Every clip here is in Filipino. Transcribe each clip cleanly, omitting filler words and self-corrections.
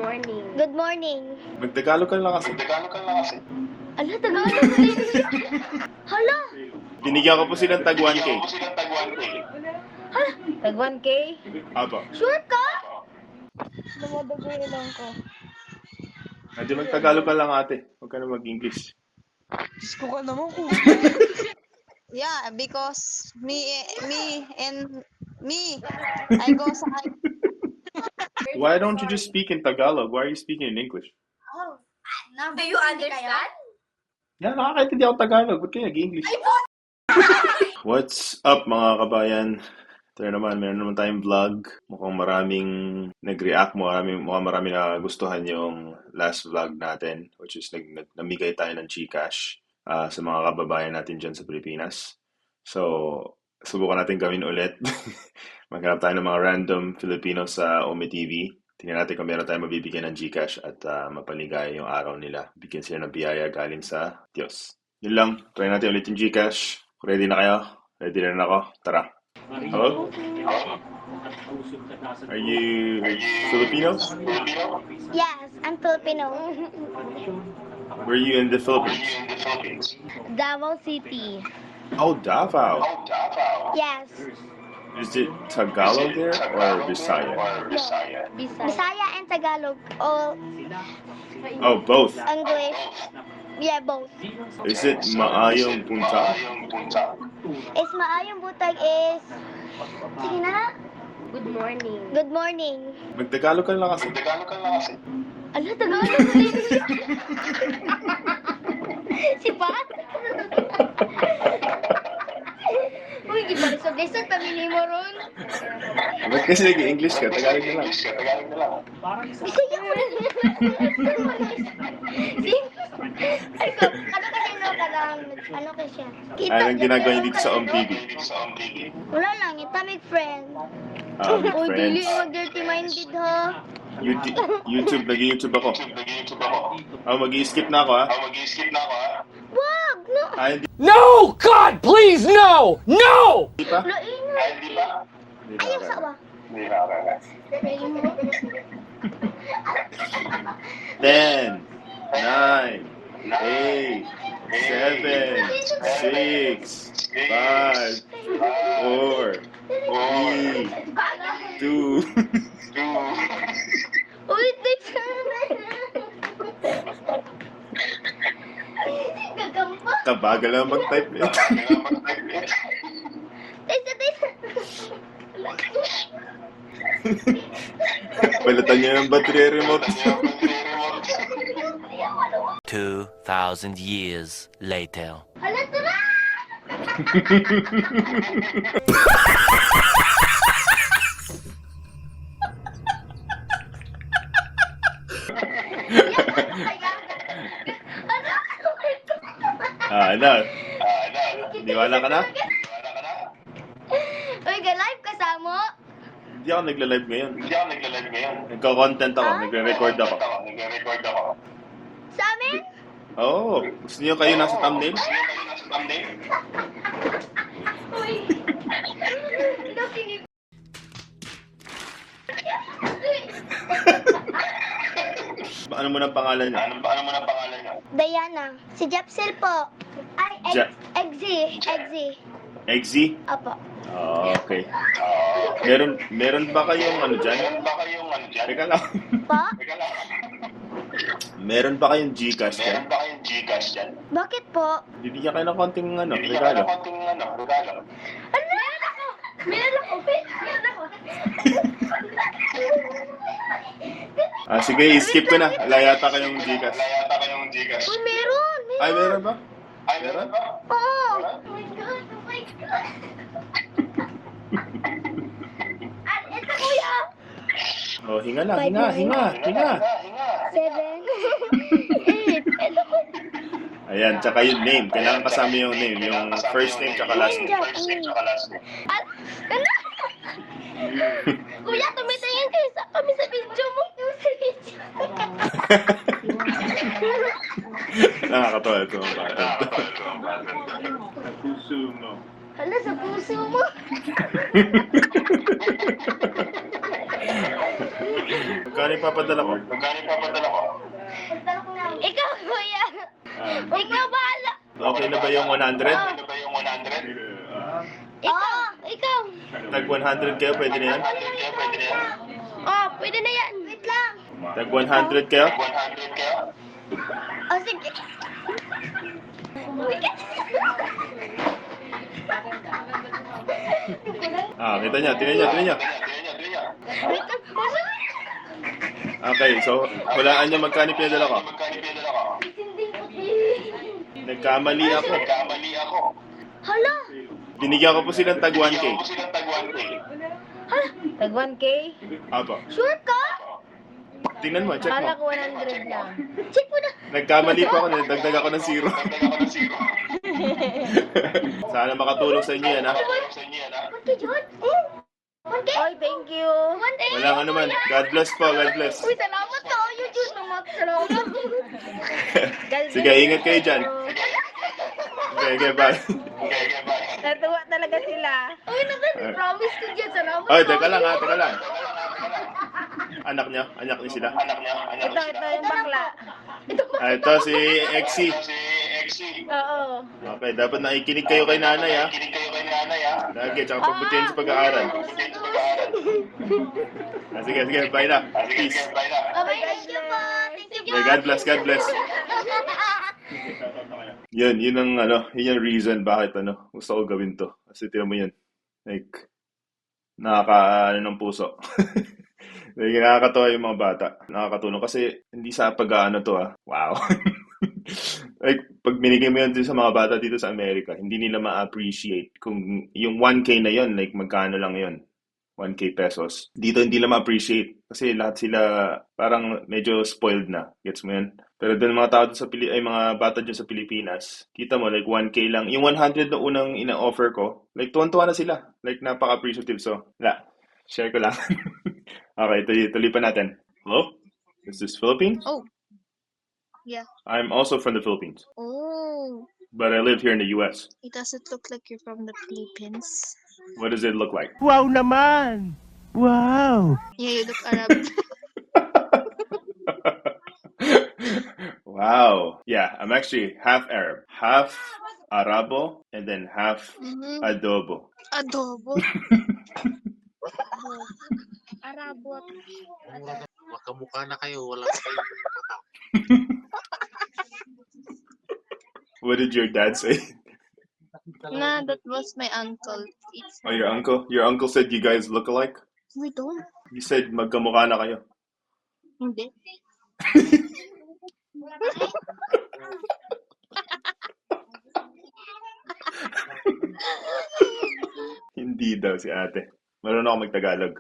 morning. Good morning. Magtagalog ka lang kasi. Ala, Tagalog din siya. Hala. Binigyan ko po silang tag 1K. Hala. Tag 1K? Apo. Sure ka? Lumadagoy lang ko. Hindi magtagalog ka lang ate. Huwag ka na mag-English. Diyos ko ka naman kung... Yeah, because me, I go sa... Why don't you just speak in Tagalog? Why are you speaking in English? Do you understand? Yeah, nakakaintindi ako Tagalog. Ba't kayo nag-English? What's up mga kabayan? Ito na naman, meron naman tayong vlog. Mukhang maraming nag-react, mukhang maraming nagustuhan yung last vlog natin, which is namigay tayo ng GCash sa mga kababayan natin dyan sa Pilipinas. So, subukan natin gawin ulit. Maghanap tayo ng mga random Filipinos sa Ome TV. Tingnan natin kung meron tayong mabibigyan ng GCash at mapaligaya yung araw nila. Bigyan sila ng biyaya galing sa Diyos. Yun lang, try natin ulit yung GCash. Ready na kayo? Ready na ako? Tara. Hello? Are you Filipino? Yes, I'm Filipino. Where are you in the Philippines? Davao City. Oh, Davao. Yes. Is it Tagalog there or Visaya? Bisaya and Tagalog. All Oh, both. English. Yeah, both. Is it Maayong Punta? Is maayong butag is... Sige na. Good morning. Good morning. Magtagalog ka lang kasi. Ala, Tagalog din siya. Si Pat? Uy, gibarisog-lisog kami mo ron. Ba't kasi nag-English ka? Tagalog na lang. Bisaya mo rin. Ay, ano kasi no, kadang, ano kasi siya? Anong ginagawa niyo dito sa Ome TV? Wala lang, itamig friend. Uy, dili Friends. mag-dirty minded ha. YouTube, nag-YouTube ako. Oh, mag-i-skip na ako ha. Wag, no. Hindi No! God, please, no! No! pa? Lain. Ayaw sa ba? 10, 9, 8, 7, 6, 5, 4, 3, 2. Ulit din siya. Gagampa. Kabagal lang mag-type eh. Tesa. Palitan niyo yung battery remote. 2,000 years later. Hala, tara! Ano? Niwala ka na? Uy, ga-live ka sa mo? Hindi ako nagla-live ngayon. Nagka-content ako, nagre-record ako. Sa amin? Oo. Gusto niyo kayo nasa thumbnail? Uy. Nakinig. Ano mo ng pangalan niya? Diana. Si Japsel po. Ay, Eggsy. Eggsy? Apo. Oh, okay. Meron ba kayong ano dyan? Teka lang. Po? Meron ba kayong GCash dyan? Bakit po? Bibigyan kayo ng konting regalo. Ano? Meron ako. Sige, skip ko na. Wala yata kayong GCash. Uy, meron. Ay, meron ba? Meron? Oo. Oh my God. Ito, kuya. Oh, hinga na, hinga. 7. 8. Ito, kuya. Ayan, tsaka yung name. Kailangan kasama yung name. Yung first name tsaka last name. Ano? Kuya, tumitingin kayo sa kami sa video mo. Nakakatawa ito ang bata. Puso mo. Hala, sa puso mo. Magkano ipapadala ko? Ikaw, kuya. Ah, Ikaw bahala. okay na ba yung 100? Ikaw. Tag 100 kayo, pwede na yan? Pwede na yan. Wait lang. Tag 100 kayo? Sige. Kita niya, tingnan niya. Wait lang. Okay, so, hulaan niya magkano pinadala ko. Nagkamali ako. Hala. Binigyan ko po silang tag 1K. Tag 1K? Apo. Sure ka? Tingnan mo, check Kala mo. ko 100 lang. Check mo na. Nagkamali po ako, nagdagdag ako ng 0. Sana makatulong sa inyo yan, ha? 1K, John. 1K? Oy, thank you. 1K? Walang ano man. God bless po, God bless. Uy, salamat sa iyo, Diyos. Salamat. Sige, ingat kayo dyan. Okay, bye. Natuwa talaga sila. Uy, promise ko dyan. Salamat. Oy, teka lang ha, teka lang. Anak niya sila. Ito yung bakla. Ito si Exy. Oo. Okay, dapat nakikinig kayo kay nanay, ha? Lagi, tsaka pagbutihin sa pag-aaral. Sige, bye na. Peace. Okay, thank you po. Thank you, Okay, God bless, God bless. Yun yung reason bakit gusto ko gawin to. Kasi tiyan mo yun. Like, ng puso. Like, nakakatawa yung mga bata. Nakakatulong kasi hindi sa pag-aano to, Wow. Like, pag binigay mo yun din sa mga bata dito sa Amerika, hindi nila ma-appreciate kung yung 1K na yun, like magkano lang yun. 1K pesos. Dito hindi nila ma-appreciate kasi lahat sila parang medyo spoiled na. Gets mo yun? Pero doon mga tao sa mga bata dyan sa Pilipinas, kita mo like 1K lang. Yung 100 na unang ina-offer ko, like tuwan-tuwa na sila. Like napaka-appreciative. So, share ko lang. Okay, tuloy pa natin. Hello? Is this Philippines? Oh. Yeah. I'm also from the Philippines, Oh, but I live here in the US. it doesn't look like you're from the Philippines. What does it look like? Wow naman! Wow! Yeah, you look Arab. Wow. Yeah, I'm actually half Arab, half Arabo, and then half Mhm. adobo. Adobo. Arabo. Magkamukha na kayo, wala pa kayong mata. What did your dad say? Nah, that was my uncle. Oh, your uncle? Your uncle said you guys look alike? We don't. He said magkamukha na kayo. Hindi. Hindi daw si ate. Marunong ako magtagalog.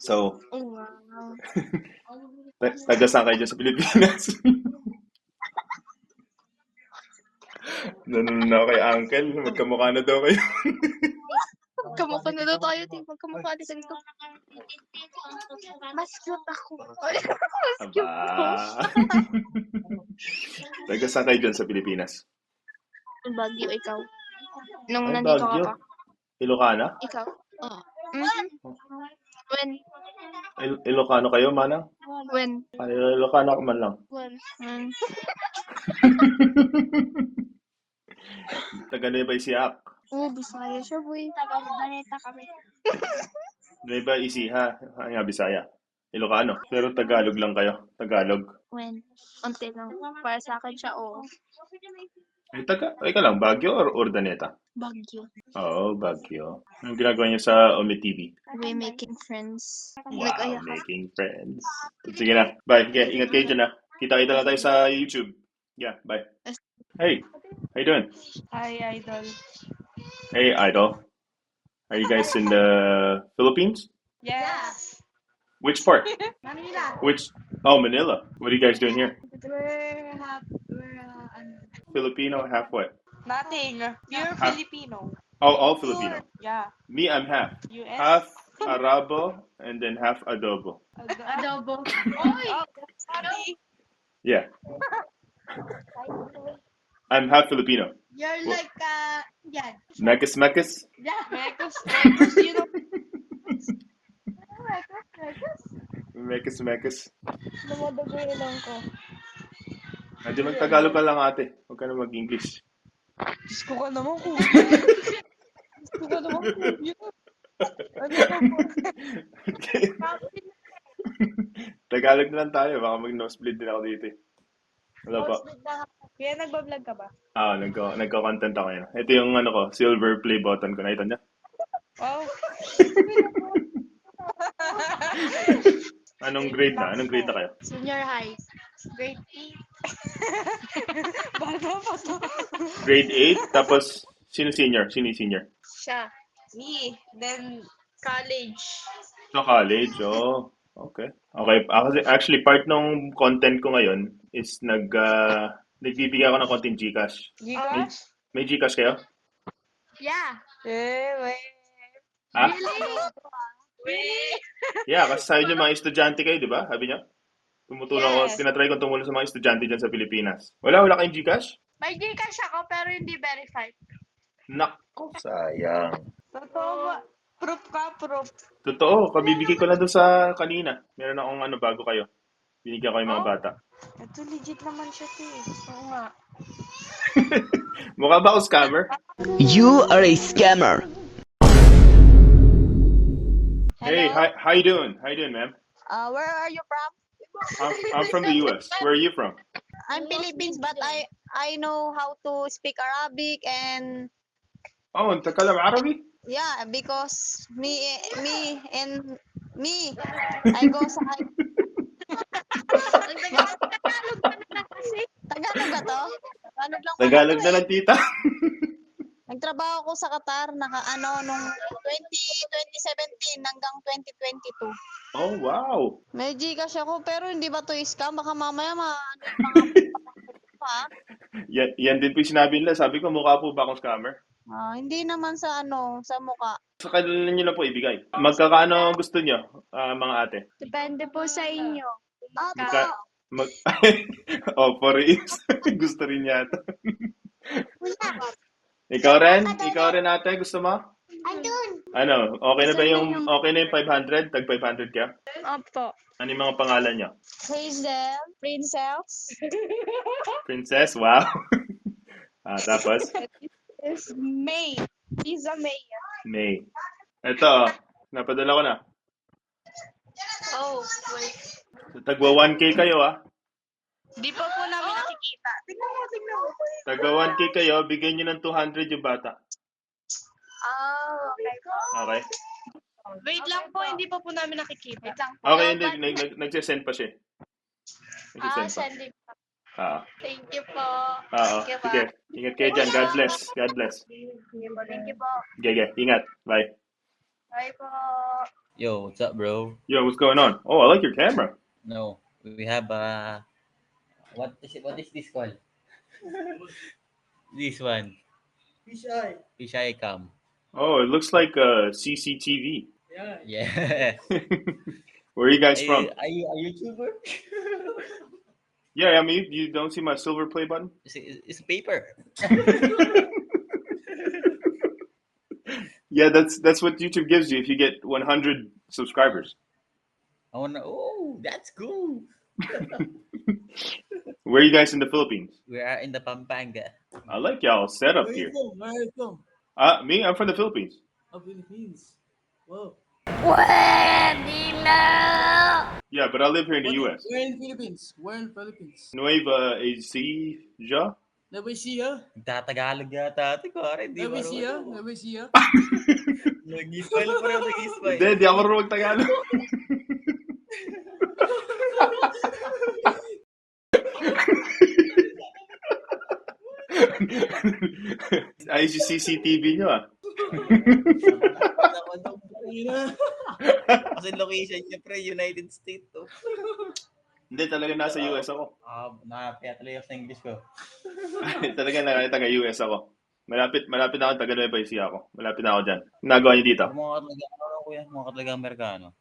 So, Oh, wow. taga saan kayo dyan sa Pilipinas? Nanonood ako kay uncle. Magkamukha na daw kayo. Magkamukha na daw tayo. Magkamukha din dito. Mas cute ako. Mas cute ako. Aba. Taga saan kayo dyan sa Pilipinas? Baguio, ikaw. Nung Ay, nandito ka Baguio. pa. Ilocana? Ikaw. Oo. Mhm. When? Ilocano kayo, manang? When? Ay, Ilocano ka man lang. When? Taga Nueva Ecija. Oh, Bisaya siya, boy. Taga-Baneta kami. Nueva Ecija. Ay, nga, Bisaya. Ilocano. Pero Tagalog lang kayo. Tagalog. When? Unti lang. Para sa akin siya, oo. Ay, ka lang, Baguio or Urdaneta? Baguio. Oo, Baguio. Anong ginagawa niyo sa Ome TV? We're making friends. Wow, Nag-aya ka. making friends. Sige na. Bye. Okay, ingat kayo dyan, Kita-kita na tayo sa YouTube. Yeah, bye. Hey, how you doing? Hi, idol. Hey, Idol. Are you guys in the Philippines? Yes. Which part? Manila. Oh, Manila. What are you guys doing here? We're Filipino, half what? nothing. Pure Half. Filipino. Oh, all Filipino. Yeah. Me, I'm half. US. Half Arabo and then half adobo. Adobo. Oy! Sorry. Yeah. I'm half Filipino. You're What? like, yan. Mekis Mekis? Mekos, you know. Mekis. Dumadugo yung ilong ko. Hindi mag-Tagalog ka lang ate. Huwag ka na mag-English. Diyos ko ka naman, kuya. Diyos ko ka naman, kuya. Ano ba po? Tagalog na lang tayo. Baka mag-nosebleed din ako dito eh. Wala pa. Kaya nagbablog ka ba? Nagko-content ako yun. Ito yung ano ko, silver play button ko. Nakita niya? Wow. Anong grade na? Anong grade na kayo? Senior high. Grade 8. Bata pa to. Grade 8? Tapos, sino senior? Sino yung senior? Siya. Me. Then, college. Sa college, oh. Okay. Okay. Actually, part ng content ko ngayon is nagbibigay ako ng konting Gcash. Gcash? May Gcash kayo? Yeah. Wait. Ha? Really? Yeah, kasi sabi niyo mga estudyante kayo, di ba? Sabi niyo? Tumutulong ako, Yes. tinatry ko tumulong sa mga estudyante dyan sa Pilipinas. Wala kayong Gcash? May Gcash ako pero hindi verified. Nako, sayang. Totoo ba? Proof ka, proof. Totoo, kabibigay ko lang doon sa kanina. Meron akong bago kayo. Binigyan ko yung mga bata. Ito legit naman siya, te. Oo nga. Mukha ba ako scammer? You are a scammer. Hey, how you doing? How you doing, ma'am? Where are you from? I'm from the US. Where are you from? I'm Philippines, but I know how to speak Arabic and Oh, أنت تتكلم عربي? yeah, because I go sa Tagalog ka na kasi. Tagalog ba to? Tagalog lang. Tagalog na lang, tita. Nagtrabaho ko sa Qatar nung 2017 hanggang 2022. Oh, wow. May Gcash ako pero hindi ba to scam? Baka mamaya ha? Yan din po yung sinabi nila. Sabi ko, mukha po ba akong scammer? Hindi naman sa sa mukha. Sa kanila nyo lang po ibigay. Magkakaano gusto nyo, mga ate? Depende po sa inyo. Magka- mag oh, for is. Gusto rin yata. Ikaw rin ate, gusto mo? Ano, okay na yung 500? Tag 500 ka? Opo. Ano yung mga pangalan nyo? Hazel, Princess. Princess, wow. Tapos, Is May. Lisa May. May. Ito, napadala ko na. Oh, wait. Tagwa 1K kayo, Di pa po namin nakikita. Tingnan mo. Tagwa 1K kayo, bigyan nyo ng 200 yung bata. Okay po. Okay? Wait lang po, hindi pa po namin nakikita. Wait lang po. Okay, hindi. Nagsisend pa siya. Nagsisend pa. Sending po. Thank you po. Thank you po. Sige. Ingat kayo dyan. God bless. Thank you po. Okay. Ingat. Bye. Bye po. Yo, what's up, bro? Yo, what's going on? Oh, I like your camera. No, we have what is this called? This one. Fisheye cam. Oh, it looks like a CCTV. Yeah. Where are you guys from? Are you a YouTuber? Yeah, I mean, you don't see my silver play button? It's paper. Yeah, that's what YouTube gives you if you get 100 subscribers. Oh, that's cool. Where are you guys in the Philippines? We are in the Pampanga. I like y'all setup here. Where are you from? Me, I'm from the Philippines. Oh, Philippines. Wow. Yeah, but I live here in the U.S. Where in Philippines? Where in Philippines? Nueva Ecija? Never see ya? Nagtatagalog yata ate ko. Hindi Never marunong. see ya? Never see ya? Nag-ismail pa rin, nag-ismail. Hindi ako marunong magtagalog. Ayos yung CCTV nyo Kasi location niya pre, United States to. Hindi, talaga nasa US ako. Nakapaya tuloy ako sa English ko. Talaga taga-US ako. Malapit na ako, taga-Nueva Ecija ako. Malapit na ako dyan. Nagawa niyo dito? Mga katlaga Amerikano.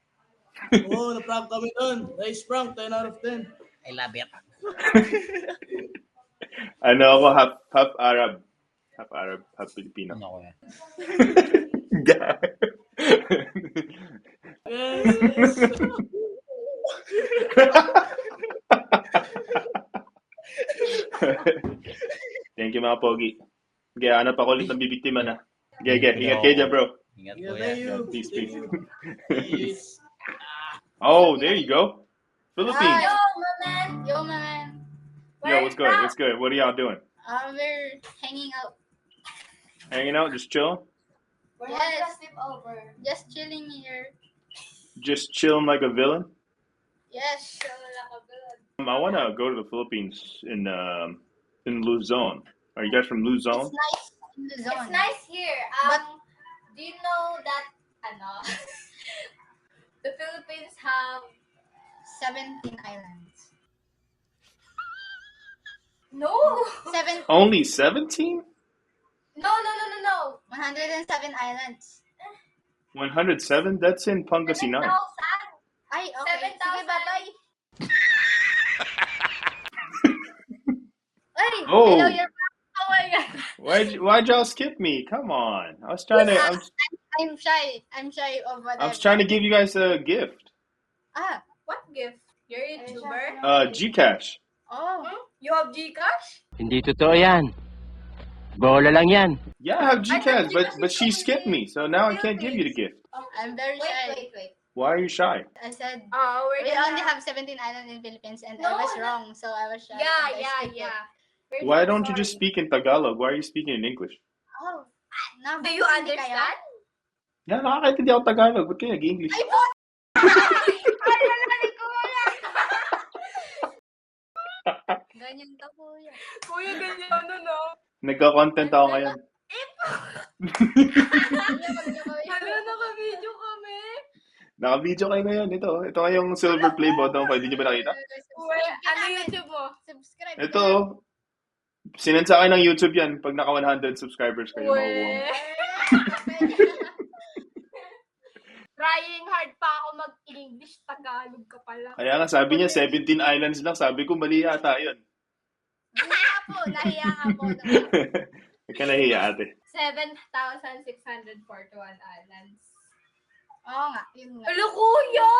Oo, na-prank kami doon. Nice prank, 10 out of 10. I love it. Ano ako, half Arab. Half Arab, half Filipino. Ano ko yan? Yes. Thank you, mga pogi. Okay, hanap ako ulit ng bibiktima na. Okay, ingat kayo dyan, bro. Ingat po Yeah, yan. thank you. Peace, Thank peace. you. Peace. Oh, there you go. Philippines. Yo, my man. Yo, my man. Yo, what's good? What's good? What are y'all doing? We're hanging out. Hanging out, just chilling? We're Yes. having a sleepover. Just chilling here. Just chilling like a villain? Yes. I want to go to the Philippines in Luzon. Are you guys from Luzon? It's nice in the zone. It's nice here. Do you know that the Philippines have 17 islands. no 'Only 17? no 107 islands. 107? That's in Pangasinan. 7,000. Ay, okay. 7,000. Sige, bye-bye. Ay, Oh. hello, you're back. Oh my God. Why'd y'all skip me? Come on. I was trying to I'm shy. I'm shy of what I was trying to give you guys a gift. What gift? You're a YouTuber? Gcash. Oh. You have Gcash? Hindi totoo yan. Bola lang yan. Yeah, I have Gcash, but she skipped me, so now I can't give you the gift. I'm very shy. Wait. Why are you shy? I said Oh, we only have 17 islands in Philippines, and I No, was no. wrong, so I was shy. and I skipped it. We're Why so don't you just sorry. speak in Tagalog? Why are you speaking in English? Oh. Do you understand? Yeah, nakakaintindi ako Tagalog. Ba't kayo nag-English? Ay, po! Ay, wala ni Kuya! Ganyan ka, Kuya. Kuya, ganyan no? Nagka-content ako ngayon. Naka-video kami. Naka-video kayo ngayon. Ito yung silver play button ko. Hindi nyo ba nakita? Ano YouTube mo? Subscribe. Ito, sinend sa akin ng YouTube yan. Pag naka 100 subscribers kayo, makukuha mo. Trying hard pa ako mag-English, Tagalog ka pala. Kaya nga, sabi niya 17 islands lang. Sabi ko, mali yata yun. Nahiya ka po. Huwag ka nahiya, ate. 7,641 islands. Oo nga, yun nga. Hello, kuya!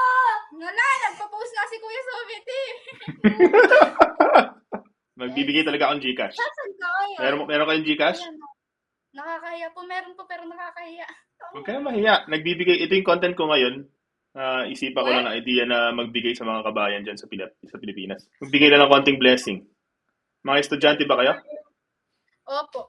Nga na, nagpo-post nga si Kuya Soviet eh. Magbibigay talaga akong Gcash. Saan ka? Meron kayong Gcash? Ayan, nakakahiya po. Meron po, pero nakakahiya. Huwag ka na mahiya. Nagbibigay, ito yung content ko ngayon. Isipan ko lang ng idea na magbigay sa mga kabayan dyan sa Pilipinas. Magbigay na ng konting blessing. Mga estudyante ba kayo? Opo.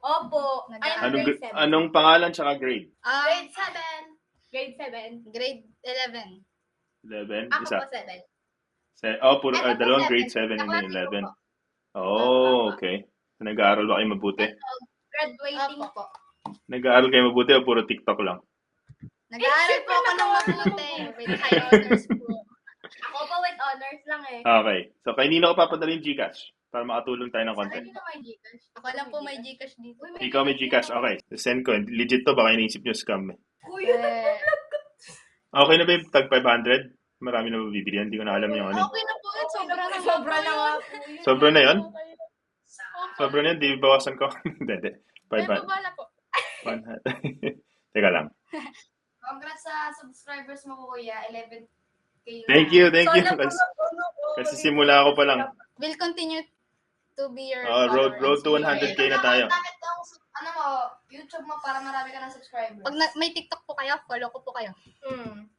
I'm grade 7. Anong pangalan tsaka grade? Grade 7. Grade 7. Grade 11. 11? Ako Isa? po 7. Puro, Ako po dalawang 7. grade 7 and then Kaklase ko 11. po. Oh, okay. Nag-aaral ba kayo mabuti? Graduating. Opo. Nag-aaral kayo mabuti o puro TikTok lang? Nag-aaral po ako ng mabuti. With high honors po. Ako po with honors lang eh. Okay. So, kanino ko papadala yung Gcash? Para makatulong tayo ng content. Sino may Gcash? Ako lang po may Gcash dito. Ikaw may Gcash. Okay. Send ko. Legit to. Baka iniisip nyo scam eh. Kuya, Eh, Okay na ba yung tag 500? Marami na mabibili yan. Hindi ko na alam yung ano. okay na po. sobra na nga. Sobra na yun? Sobra na yun. Di bawasan ko. Hindi. Ay, 500. babala po. 100. Teka lang. Congrats sa subscribers mo, kuya. 11K na. Thank you. Sana po mapuno ko. Kasi simula ako pa lang. We'll continue to be your Road to 100K na tayo. Bakit ang YouTube mo para marami ka ng subscribers? Pag may TikTok po kayo, follow ko po kayo.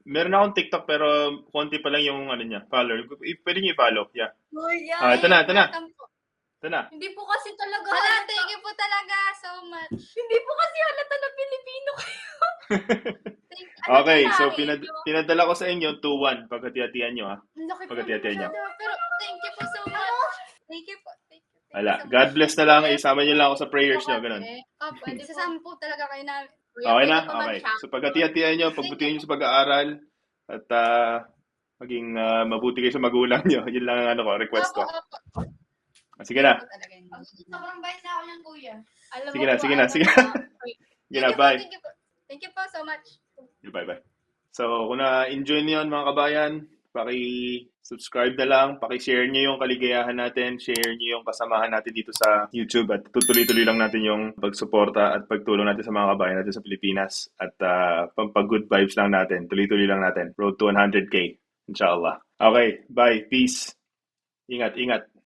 Meron akong TikTok pero konti pa lang yung ano niya, follower. Pwede niyo i-follow. Yeah. Kuya, Ito na. Welcome po. Ito na. hindi po kasi talaga Hala, thank you po talaga so much. Hindi po kasi halata na Pilipino kayo. Okay, Ano so ba, pinadala ko sa inyo 2-1. Pagkati-hatian nyo ha. Ang laki po. Pagkati-hatian nyo. Pero thank you po so much. Thank you po. Thank you. Wala. God bless na lang. Isama nyo lang ako sa prayers nyo. Ganun. Pwede sasama po talaga kayo na. Okay na? Okay. So pagkati-hatian nyo, pagbutihan nyo sa pag-aaral, at maging mabuti kayo sa magulang nyo. Yun lang ang ano ko, request ko. Sige na. Sobrang bait na ako niyan, kuya. Alam Sige mo na, po, sige na, alam sige mo na. po. Sige na, bye. Thank you po. Thank you po so much. Bye-bye. So, kung na-enjoy niyo yun, mga kabayan, paki-subscribe na lang, paki-share niyo yung kaligayahan natin, share niyo yung kasamahan natin dito sa YouTube at tutuloy-tuloy lang natin yung pagsuporta at pagtulong natin sa mga kabayan natin sa Pilipinas at pampag-good vibes lang natin, tuloy-tuloy lang natin. Road to 100K, inshallah. Okay, bye. Peace. Ingat, ingat.